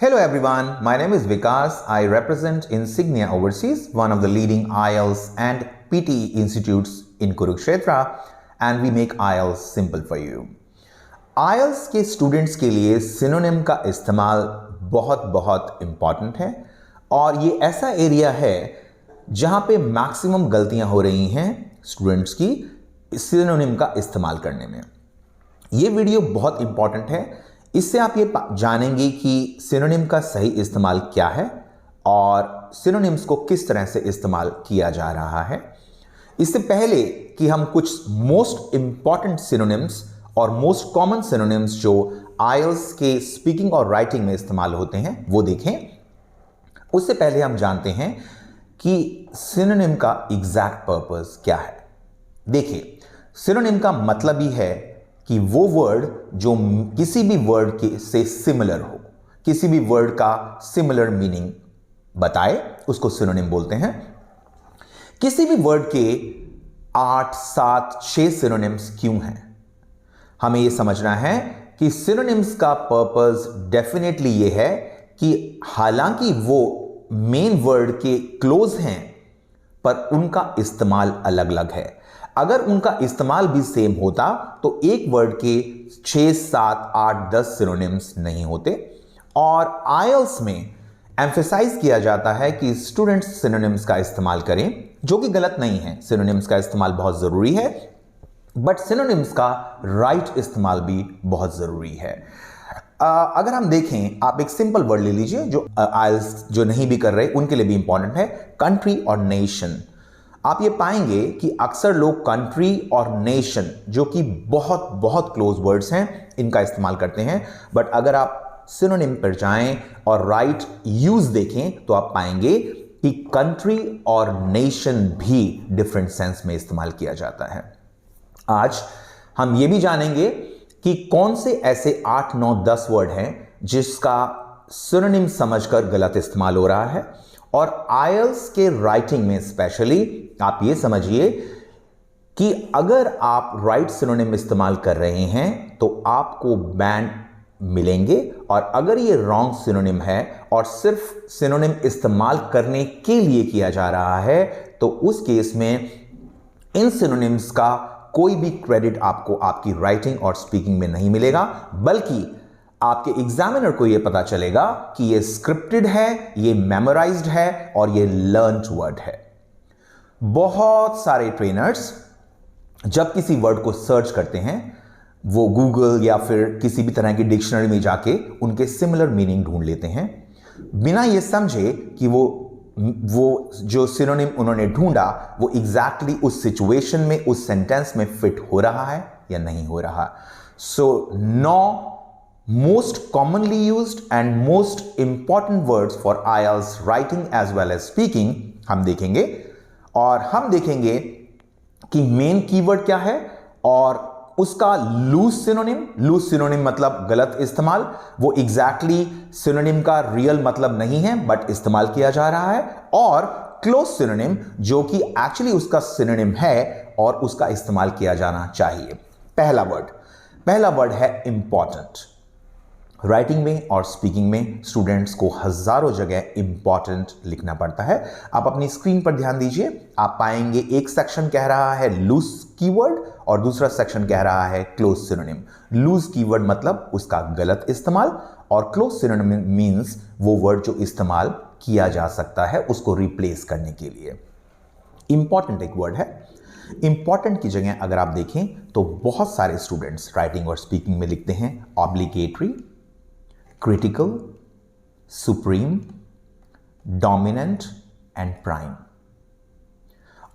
Hello everyone, my name is Vikas. I represent Insignia Overseas, one of the leading IELTS and PTE institutes in Kurukshetra, and we make IELTS simple for you. IELTS के students के लिए synonym का इस्तेमाल बहुत important है और ये ऐसा एरिया है जहाँ पे मैक्सिमम गलतियाँ हो रही हैं स्टूडेंट्स की सिनोनिम का इस्तेमाल करने में। ये वीडियो बहुत इम्पॉर्टेंट है, इससे आप ये जानेंगे कि सिनोनिम का सही इस्तेमाल क्या है और सिनोनिम्स को किस तरह से इस्तेमाल किया जा रहा है। इससे पहले कि हम कुछ मोस्ट इंपॉर्टेंट सिनोनिम्स और मोस्ट कॉमन सिनोनिम्स जो आईएलटीएस के स्पीकिंग और राइटिंग में इस्तेमाल होते हैं वो देखें, उससे पहले हम जानते हैं कि सिनोनिम का एग्जैक्ट पर्पस क्या है। देखिए, सिनोनिम का मतलब ही है कि वो वर्ड जो किसी भी वर्ड के से सिमिलर हो, किसी भी वर्ड का सिमिलर मीनिंग बताए, उसको सिनोनिम बोलते हैं। किसी भी वर्ड के 8, 7, 6 सिनोनिम्स क्यों हैं, हमें यह समझना है कि सिनोनिम्स का पर्पस डेफिनेटली ये है कि हालांकि वो मेन वर्ड के क्लोज हैं पर उनका इस्तेमाल अलग अलग है। अगर उनका इस्तेमाल भी सेम होता तो एक वर्ड के 6, 7, 8, 10 सिनोनिम्स नहीं होते। और आईएलटीएस में एम्फेसाइज किया जाता है कि स्टूडेंट्स सिनोनिम्स का इस्तेमाल करें, जो कि गलत नहीं है। सिनोनिम्स का इस्तेमाल बहुत जरूरी है, बट सिनोनिम्स का राइट इस्तेमाल भी बहुत जरूरी है। अगर हम देखें, आप एक सिंपल वर्ड ले लीजिए जो आईएलटीएस जो नहीं भी कर रहे उनके लिए भी इंपॉर्टेंट है, कंट्री और नेशन। आप ये पाएंगे कि अक्सर लोग कंट्री और नेशन, जो कि बहुत क्लोज वर्ड्स हैं, इनका इस्तेमाल करते हैं। बट अगर आप सिनोनिम पर जाएं और राइट यूज देखें तो आप पाएंगे कि कंट्री और नेशन भी डिफरेंट सेंस में इस्तेमाल किया जाता है। आज हम ये भी जानेंगे कि कौन से ऐसे 8, 9, 10 वर्ड हैं जिसका सिनोनिम समझकर गलत इस्तेमाल हो रहा है। और आईएलटीएस के राइटिंग में स्पेशली आप ये समझिए कि अगर आप राइट सिनोनिम इस्तेमाल कर रहे हैं तो आपको बैंड मिलेंगे, और अगर ये रॉन्ग सिनोनिम है और सिर्फ सिनोनिम इस्तेमाल करने के लिए किया जा रहा है तो उस केस में इन सिनोनिम्स का कोई भी क्रेडिट आपको आपकी राइटिंग और स्पीकिंग में नहीं मिलेगा, बल्कि आपके एग्जामिनर को यह पता चलेगा कि यह स्क्रिप्टेड है, यह मेमोराइज्ड है और यह लर्न्ड वर्ड है। बहुत सारे ट्रेनर्स जब किसी वर्ड को सर्च करते हैं, वो गूगल या फिर किसी भी तरह की डिक्शनरी में जाके उनके सिमिलर मीनिंग ढूंढ लेते हैं, बिना यह समझे कि वो जो सिनोनिम उन्होंने ढूंढा वो एग्जैक्टली उस सिचुएशन में, उस सेंटेंस में फिट हो रहा है या नहीं हो रहा। सो 9 most commonly used and most important words for IELTS writing as well as speaking हम देखेंगे, और हम देखेंगे कि मेन कीवर्ड क्या है और उसका लूज सिनोनिम मतलब गलत इस्तेमाल, वो एग्जैक्टली सिनोनिम का रियल मतलब नहीं है बट इस्तेमाल किया जा रहा है, और क्लोज सिनोनिम जो कि एक्चुअली उसका सिनोनिम है और उसका इस्तेमाल किया जाना चाहिए। पहला वर्ड है इंपॉर्टेंट। राइटिंग में और स्पीकिंग में स्टूडेंट्स को हजारों जगह इंपॉर्टेंट लिखना पड़ता है। आप अपनी स्क्रीन पर ध्यान दीजिए, आप पाएंगे एक सेक्शन कह रहा है लूज कीवर्ड और दूसरा सेक्शन कह रहा है क्लोज सिनोनिम। लूज कीवर्ड मतलब उसका गलत इस्तेमाल, और क्लोज सिनोनिम मींस वो वर्ड जो इस्तेमाल किया जा सकता है उसको रिप्लेस करने के लिए। इंपॉर्टेंट एक वर्ड है। इंपॉर्टेंट की जगह अगर आप देखें तो बहुत सारे स्टूडेंट्स राइटिंग और स्पीकिंग में लिखते हैं obligatory, critical, supreme, dominant and prime,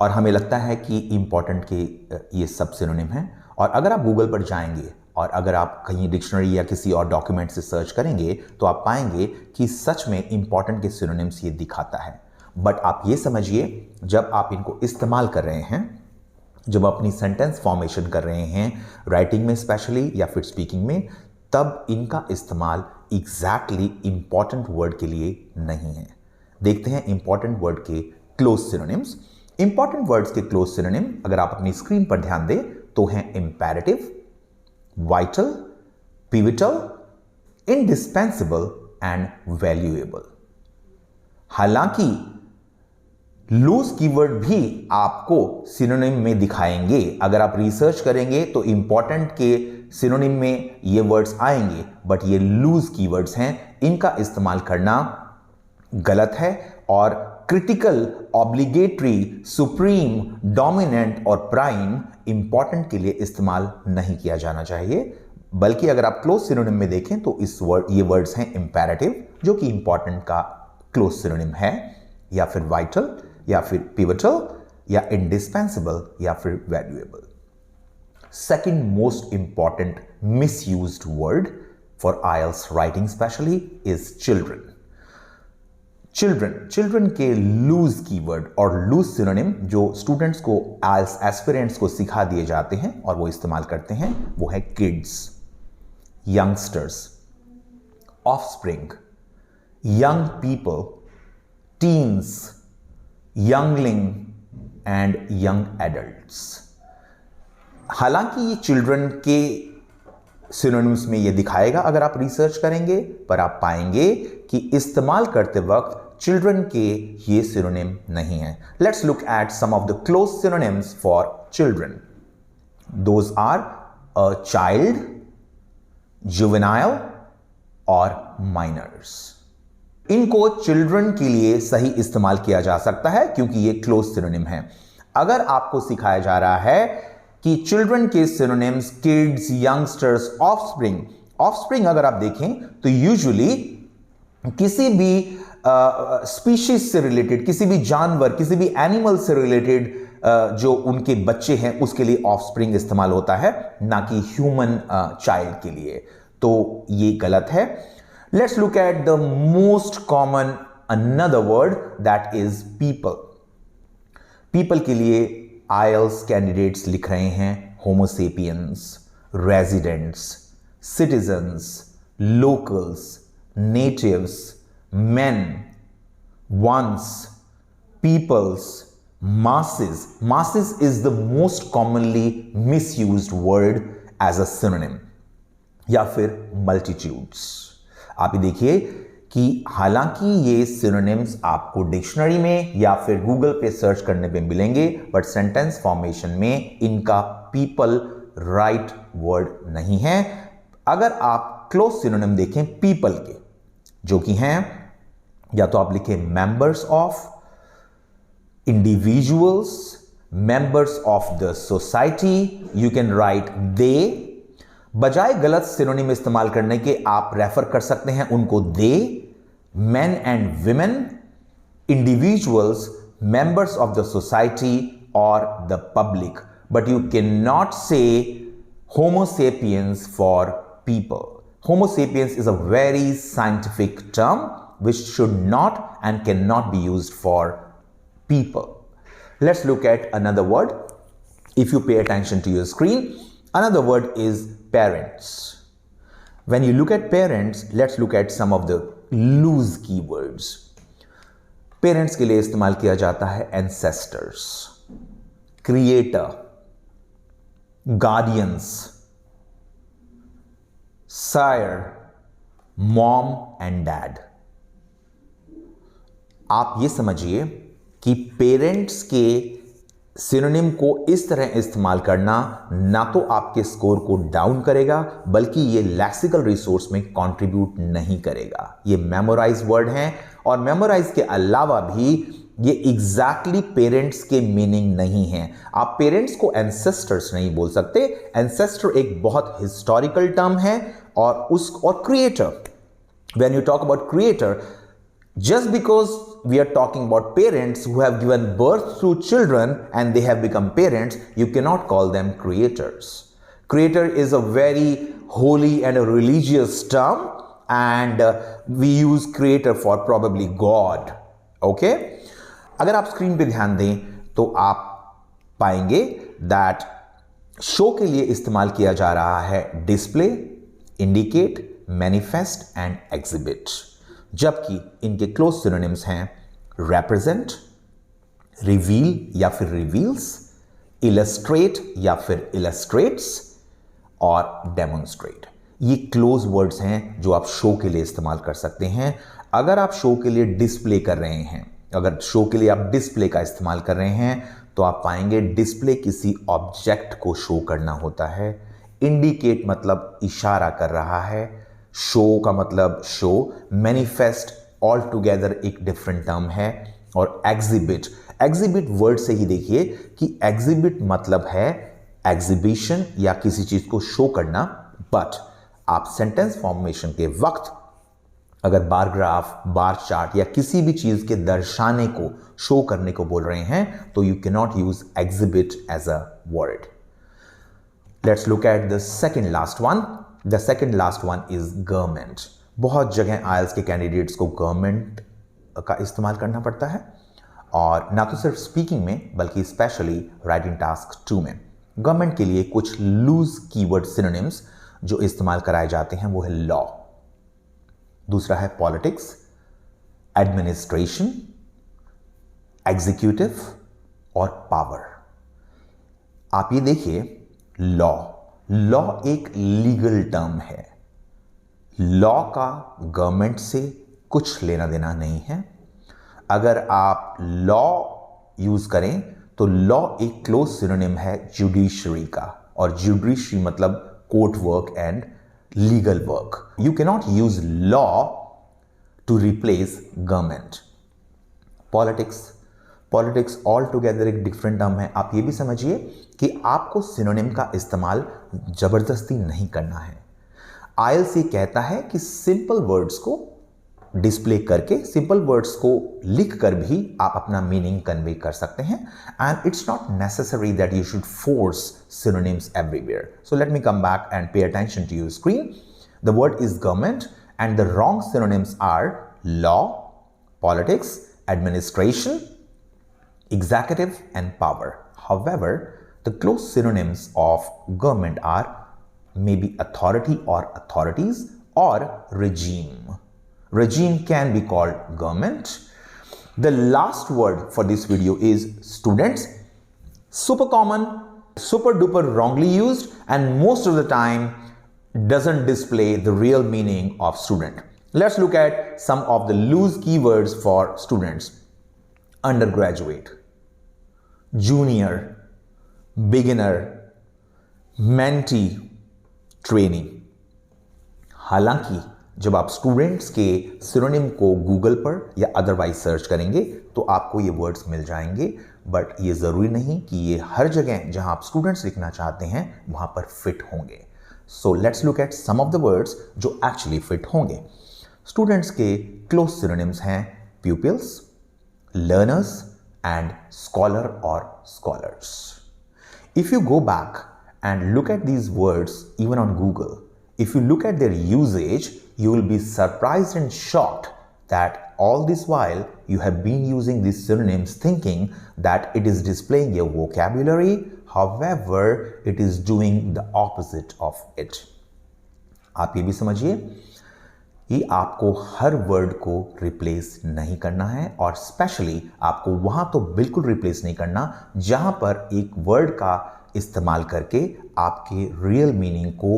और हमें लगता है कि इंपॉर्टेंट के ये सब सिनोनिम हैं। और अगर आप गूगल पर जाएंगे और अगर आप कहीं डिक्शनरी या किसी और डॉक्यूमेंट से सर्च करेंगे तो आप पाएंगे कि सच में इंपॉर्टेंट के सिनोनिम्स ये दिखाता है। बट आप ये समझिए, जब आप इनको इस्तेमाल कर रहे हैं, जब अपनी सेंटेंस फॉर्मेशन कर रहे हैं राइटिंग में स्पेशली या फिर स्पीकिंग में, तब इनका इस्तेमाल एग्जैक्टली इंपॉर्टेंट वर्ड के लिए नहीं है। देखते हैं इंपॉर्टेंट वर्ड के क्लोज सिनोनिम्स। इंपॉर्टेंट वर्ड्स के क्लोज सिनोनिम अगर आप अपनी स्क्रीन पर ध्यान दें तो हैं imperative, vital, pivotal, indispensable and valuable. हालांकि लूज कीवर्ड भी आपको सिनोनिम में दिखाएंगे। अगर आप रिसर्च करेंगे तो इंपॉर्टेंट के सिनोनिम में ये वर्ड्स आएंगे, बट ये लूज कीवर्ड्स हैं, इनका इस्तेमाल करना गलत है। और क्रिटिकल, ऑब्लिगेटरी, सुप्रीम, डोमिनेंट और प्राइम इंपॉर्टेंट के लिए इस्तेमाल नहीं किया जाना चाहिए। बल्कि अगर आप क्लोज सिनोनिम में देखें तो ये वर्ड्स हैं इंपेरेटिव, जो कि इंपॉर्टेंट का क्लोज सिनोनिम है, या फिर वाइटल, या फिर पिवटल, या इंडिस्पेंसिबल, या फिर valuable. Second most important misused word for IELTS writing specially is children. Children के लूज कीवर्ड और लूज सिनोनिम जो स्टूडेंट्स को, IELTS एस्पिरेंट्स को सिखा दिए जाते हैं और वो इस्तेमाल करते हैं, वो है kids, youngsters, offspring, young people, teens, youngling and young adults. हालांकि ये चिल्ड्रन के सिनोनिम्स में ये दिखाएगा अगर आप रिसर्च करेंगे, पर आप पाएंगे कि इस्तेमाल करते वक्त चिल्ड्रन के ये सिनोनिम नहीं है। Let's look at some of the close synonyms for children. Those are a child, juvenile और माइनर्स। इनको चिल्ड्रन के लिए सही इस्तेमाल किया जा सकता है क्योंकि ये क्लोज सिनोनिम है। अगर आपको सिखाया जा रहा है कि चिल्ड्रन के सिनोनिम्स किड्स, यंगस्टर्स, ऑफस्प्रिंग अगर आप देखें तो यूजुअली किसी भी स्पीशीज से रिलेटेड, किसी भी जानवर, किसी भी एनिमल से रिलेटेड जो उनके बच्चे हैं उसके लिए ऑफस्प्रिंग इस्तेमाल होता है, ना कि ह्यूमन चाइल्ड के लिए। तो ये गलत है। Let's look at the most common another word, that is people. People के लिए IELTS कैंडिडेट्स लिख रहे हैं homo sapiens, residents, citizens, locals, natives, men, ones, peoples, masses. Masses is the most commonly misused word as a synonym, या फिर multitudes। आप ये देखिए कि हालांकि ये सिनोनिम्स आपको डिक्शनरी में या फिर गूगल पे सर्च करने पे मिलेंगे, बट सेंटेंस फॉर्मेशन में इनका पीपल राइट वर्ड नहीं है। अगर आप क्लोज सिनोनिम देखें पीपल के, जो कि हैं, या तो आप लिखें members of, individuals, members of the society, you can right they. बजाय गलत सिनोनिम इस्तेमाल करने के आप रेफर कर सकते हैं उनको दे, men and women, individuals, members of the society और the public, but you can not say homo sapiens for people. Homo sapiens is a very scientific term which should not and cannot be used for people. Let's look at another word. If you pay attention to your screen, another word is parents. When you look at parents, let's look at some of the loose keywords. Parents के लिए इस्तेमाल किया जाता है ancestors, creator, guardians, sire, mom and dad. आप ये समझिए कि पेरेंट्स के सिनोनिम को इस तरह इस्तेमाल करना ना तो आपके स्कोर को डाउन करेगा, बल्कि ये लेक्सिकल रिसोर्स में कंट्रीब्यूट नहीं करेगा। ये मेमोराइज वर्ड हैं और मेमोराइज के अलावा भी ये एग्जैक्टली पेरेंट्स के मीनिंग नहीं है। आप पेरेंट्स को एंसेस्टर्स नहीं बोल सकते। एंसेस्टर एक बहुत हिस्टोरिकल टर्म है और creator, when you talk about creator, just because we are talking about parents who have given birth to children and they have become parents, you cannot call them creators. Creator is a very holy and a religious term, and we use creator for probably God. Okay? अगर आप screen पे ध्यान दें तो आप पाएंगे that show के लिए इस्तेमाल किया जा रहा है display, indicate, manifest and exhibit, जबकि इनके क्लोज सिनोनिम्स हैं represent, रिवील या फिर रिवील्स, इलस्ट्रेट या फिर illustrates और डेमोन्स्ट्रेट। ये क्लोज वर्ड्स हैं जो आप शो के लिए इस्तेमाल कर सकते हैं। अगर आप शो के लिए डिस्प्ले कर रहे हैं, अगर शो के लिए आप डिस्प्ले का इस्तेमाल कर रहे हैं, तो आप पाएंगे डिस्प्ले किसी ऑब्जेक्ट को शो करना होता है। इंडिकेट मतलब इशारा कर रहा है, शो का मतलब शो, मैनिफेस्ट ऑल टुगेदर एक डिफरेंट टर्म है, और एग्जिबिट, एग्जिबिट वर्ड से ही देखिए कि एग्जिबिट मतलब है एग्जीबिशन या किसी चीज को शो करना। बट आप सेंटेंस फॉर्मेशन के वक्त अगर बार ग्राफ, बार चार्ट या किसी भी चीज के दर्शाने को, शो करने को बोल रहे हैं, तो you can not use exhibit as a word. Let's look at the second last one. The second last one is government. बहुत जगह आईएलटीएस के कैंडिडेट्स को गवर्नमेंट का इस्तेमाल करना पड़ता है, और ना तो सिर्फ स्पीकिंग में बल्कि स्पेशली राइटिंग टास्क 2 में। गवर्नमेंट के लिए कुछ लूज कीवर्ड सिनोनिम्स जो इस्तेमाल कराए जाते हैं वो है लॉ, दूसरा है पॉलिटिक्स, एडमिनिस्ट्रेशन, एग्जीक्यूटिव और पावर। आप ये देखिए, लॉ, लॉ एक लीगल टर्म है। लॉ का गवर्नमेंट से कुछ लेना देना नहीं है। अगर आप लॉ यूज करें तो लॉ एक क्लोज सिनोनिम है जुडिशरी का, और जुडिशरी मतलब court work and legal work. You can not use law to replace government. Politics, politics all together एक डिफरेंट टर्म है। आप ये भी समझिए कि आपको सिनोनिम का इस्तेमाल जबरदस्ती नहीं करना है। आईएलटीएस ये कहता है कि सिंपल वर्ड्स को डिस्प्ले करके, सिंपल वर्ड्स को लिख कर भी आप अपना मीनिंग कन्वे कर सकते हैं, and it's not necessary that you should force synonyms everywhere. So let me come back and pay attention to your screen. The word is government and the wrong synonyms are law, politics, administration, executive and power. However, the close synonyms of government are maybe authority or authorities or regime. Regime can be called government. The last word for this video is students. Super common, super duper wrongly used, and most of the time doesn't display the real meaning of student. Let's look at some of the loose keywords for students. Undergraduate, junior, beginner, mentee, trainee. हालांकि जब आप students के synonym को Google पर या otherwise search करेंगे तो आपको ये वर्ड्स मिल जाएंगे, बट ये ज़रूरी नहीं कि ये हर जगह जहां आप स्टूडेंट्स लिखना चाहते हैं वहां पर फिट होंगे। So let's look at some of the words जो एक्चुअली फिट होंगे। स्टूडेंट्स के क्लोज सिनोनिम्स हैं प्यूपिल्स, लर्नर्स एंड स्कॉलर और scholars. If you go back and look at these words even on Google, if you look at their usage, you will be surprised and shocked that all this while you have been using these synonyms thinking that it is displaying your vocabulary. However, it is doing the opposite of it. आप ये भी समझिए कि आपको हर word को replace नहीं करना है, और स्पेशली आपको वहां तो बिल्कुल रिप्लेस नहीं करना जहां पर एक वर्ड का इस्तेमाल करके आपके रियल मीनिंग को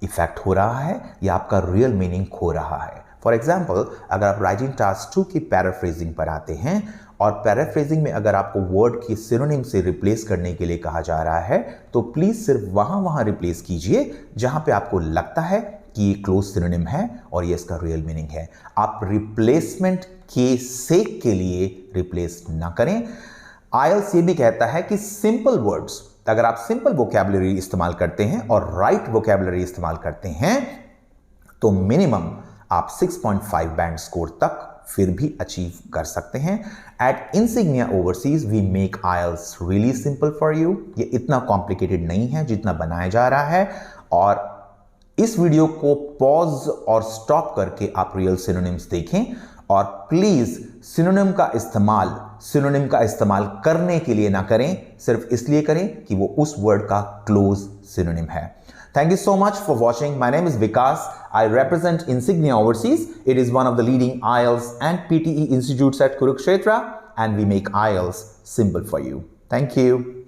इफेक्ट हो रहा है या आपका रियल मीनिंग खो रहा है। फॉर एग्जाम्पल, अगर आप राइटिंग टास्क 2 की पैराफ्रेजिंग पर आते हैं और पैराफ्रेजिंग में अगर आपको वर्ड की सिनोनिम से रिप्लेस करने के लिए कहा जा रहा है तो प्लीज सिर्फ वहां रिप्लेस कीजिए जहां पे आपको लगता है कि ये क्लोज सिनोनिम है और ये इसका रियल मीनिंग है। आप रिप्लेसमेंट के सेक के लिए रिप्लेस ना करें। आईएलटीएस ये भी कहता है कि सिंपल वर्ड्स, अगर आप सिंपल वोकैबुलरी इस्तेमाल करते हैं और राइट वोकैबुलरी इस्तेमाल करते हैं तो मिनिमम आप 6.5 बैंड स्कोर तक फिर भी अचीव कर सकते हैं। At Insignia Overseas we make IELTS really simple for you. ये इतना कॉम्प्लिकेटेड नहीं है जितना बनाया जा रहा है, और इस वीडियो को पॉज और स्टॉप करके आप रियल सिनोनिम्स देखें, और प्लीज सिनोनिम का इस्तेमाल करने के लिए ना करें, सिर्फ इसलिए करें कि वो उस वर्ड का क्लोज सिनोनिम है। Thank you so much for watching. My name is Vikas. I represent Insignia Overseas. It is one of the leading IELTS and PTE institutes at Kurukshetra, and we make IELTS simple for you. Thank you.